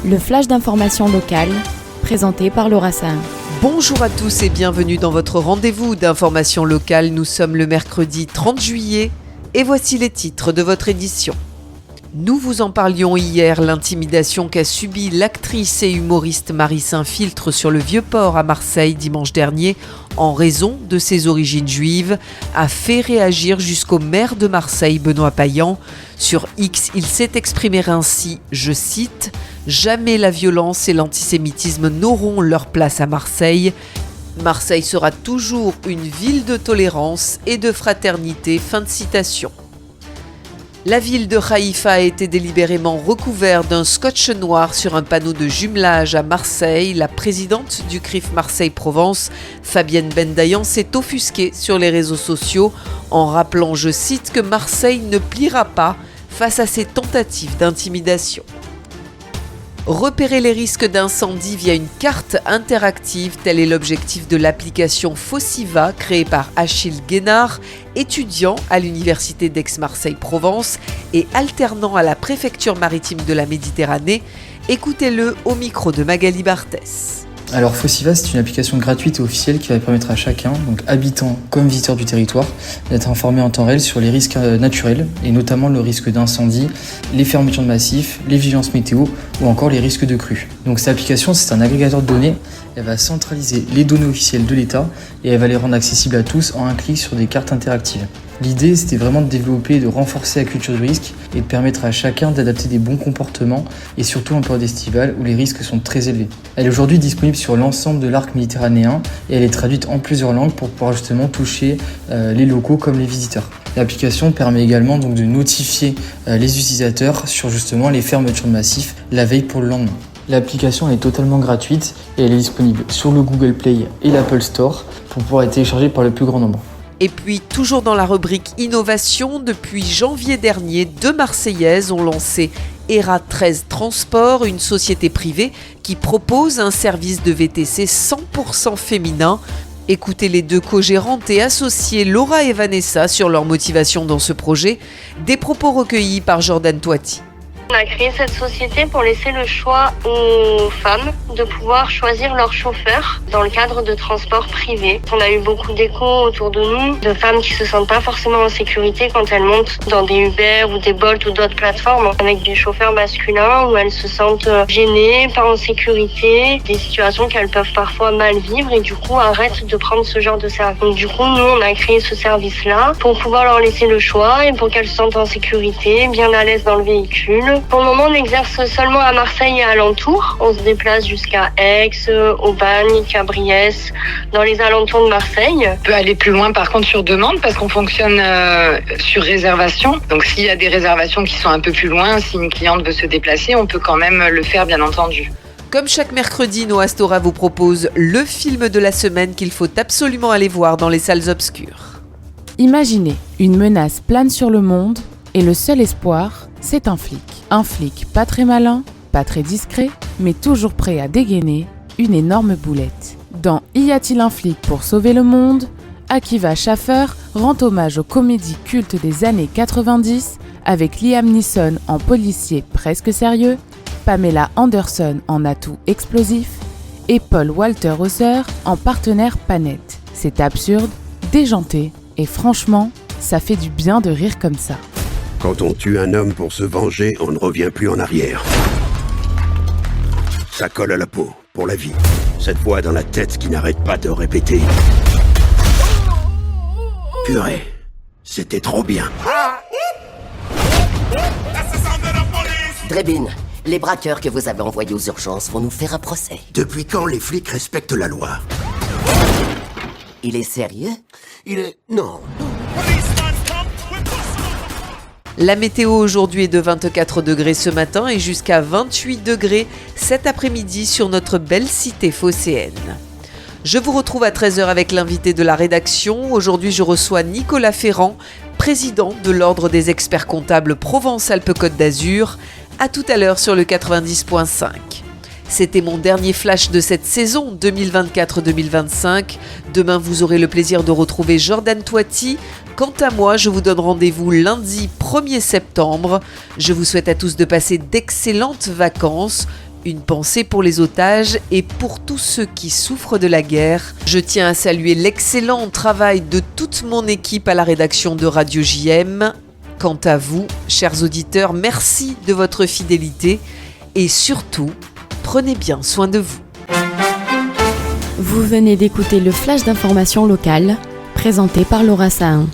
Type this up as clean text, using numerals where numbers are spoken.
Le flash d'information locale, présenté par Laura Sahin. Bonjour à tous et bienvenue dans votre rendez-vous d'information locale. Nous sommes le mercredi 30 juillet et voici les titres de votre édition. Nous vous en parlions hier, l'intimidation qu'a subie l'actrice et humoriste Marie Saint-Filtre sur le Vieux-Port à Marseille dimanche dernier en raison de ses origines juives a fait réagir jusqu'au maire de Marseille, Benoît Payan. Sur X, il s'est exprimé ainsi, je cite « Jamais la violence et l'antisémitisme n'auront leur place à Marseille. Marseille sera toujours une ville de tolérance et de fraternité ». Fin de citation. La ville de Haïfa a été délibérément recouverte d'un scotch noir sur un panneau de jumelage à Marseille. La présidente du CRIF Marseille-Provence, Fabienne Bendayan, s'est offusquée sur les réseaux sociaux en rappelant, je cite, que Marseille ne pliera pas face à ces tentatives d'intimidation. Repérer les risques d'incendie via une carte interactive, tel est l'objectif de l'application Fossiva créée par Achille Guénard, étudiant à l'université d'Aix-Marseille-Provence et alternant à la préfecture maritime de la Méditerranée. Écoutez-le au micro de Magali Barthès. Alors Fossiva, c'est une application gratuite et officielle qui va permettre à chacun, donc habitant comme visiteur du territoire, d'être informé en temps réel sur les risques naturels et notamment le risque d'incendie, les fermetures de massifs, les vigilances météo ou encore les risques de crues. Donc cette application, c'est un agrégateur de données. Elle va centraliser les données officielles de l'État et elle va les rendre accessibles à tous en un clic sur des cartes interactives. L'idée, c'était vraiment de développer et de renforcer la culture du risque et de permettre à chacun d'adapter des bons comportements et surtout en période estivale où les risques sont très élevés. Elle est aujourd'hui disponible sur l'ensemble de l'arc méditerranéen et elle est traduite en plusieurs langues pour pouvoir justement toucher les locaux comme les visiteurs. L'application permet également donc de notifier les utilisateurs sur justement les fermetures de massifs la veille pour le lendemain. L'application est totalement gratuite et elle est disponible sur le Google Play et l'Apple Store pour pouvoir être téléchargée par le plus grand nombre. Et puis, toujours dans la rubrique Innovation, depuis janvier dernier, 2 Marseillaises ont lancé ERA 13 Transport, une société privée qui propose un service de VTC 100% féminin. Écoutez les 2 co-gérantes et associées Laura et Vanessa sur leur motivation dans ce projet, des propos recueillis par Jordan Toiti. On a créé cette société pour laisser le choix aux femmes de pouvoir choisir leur chauffeur dans le cadre de transport privé. On a eu beaucoup d'échos autour de nous, de femmes qui se sentent pas forcément en sécurité quand elles montent dans des Uber ou des Bolt ou d'autres plateformes avec des chauffeurs masculins où elles se sentent gênées, pas en sécurité, des situations qu'elles peuvent parfois mal vivre et du coup arrêtent de prendre ce genre de service. Donc du coup, nous, on a créé ce service-là pour pouvoir leur laisser le choix et pour qu'elles se sentent en sécurité, bien à l'aise dans le véhicule. Pour le moment, on exerce seulement à Marseille et alentours. On se déplace jusqu'à Aix, Aubagne, Cabriès, dans les alentours de Marseille. On peut aller plus loin par contre sur demande parce qu'on fonctionne sur réservation. Donc s'il y a des réservations qui sont un peu plus loin, si une cliente veut se déplacer, on peut quand même le faire bien entendu. Comme chaque mercredi, Noah Stora vous propose le film de la semaine qu'il faut absolument aller voir dans les salles obscures. Imaginez, une menace plane sur le monde et le seul espoir, c'est un flic. Un flic pas très malin, pas très discret, mais toujours prêt à dégainer une énorme boulette. Dans Y a-t-il un flic pour sauver le monde ? Akiva Schaffer rend hommage aux comédies cultes des années 90 avec Liam Neeson en policier presque sérieux, Pamela Anderson en atout explosif et Paul Walter Hauser en partenaire panette. C'est absurde, déjanté et franchement, ça fait du bien de rire comme ça. Quand on tue un homme pour se venger, on ne revient plus en arrière. Ça colle à la peau, pour la vie. Cette voix dans la tête qui n'arrête pas de répéter. Purée, c'était trop bien. Drebin, les braqueurs que vous avez envoyés aux urgences vont nous faire un procès. Depuis quand les flics respectent la loi? Il est sérieux ? Non. La météo aujourd'hui est de 24 degrés ce matin et jusqu'à 28 degrés cet après-midi sur notre belle cité phocéenne. Je vous retrouve à 13h avec l'invité de la rédaction. Aujourd'hui, je reçois Nicolas Ferrand, président de l'Ordre des experts comptables Provence-Alpes-Côte d'Azur. À tout à l'heure sur le 90.5. C'était mon dernier flash de cette saison 2024-2025. Demain, vous aurez le plaisir de retrouver Jordan Toiti. Quant à moi, je vous donne rendez-vous lundi 1er septembre. Je vous souhaite à tous de passer d'excellentes vacances, Une pensée pour les otages et pour tous ceux qui souffrent de la guerre. Je tiens à saluer l'excellent travail de toute mon équipe à la rédaction de Radio JM. Quant à vous, chers auditeurs, merci de votre fidélité et surtout, prenez bien soin de vous. Vous venez d'écouter le flash d'information locale, présenté par Laura Sahin.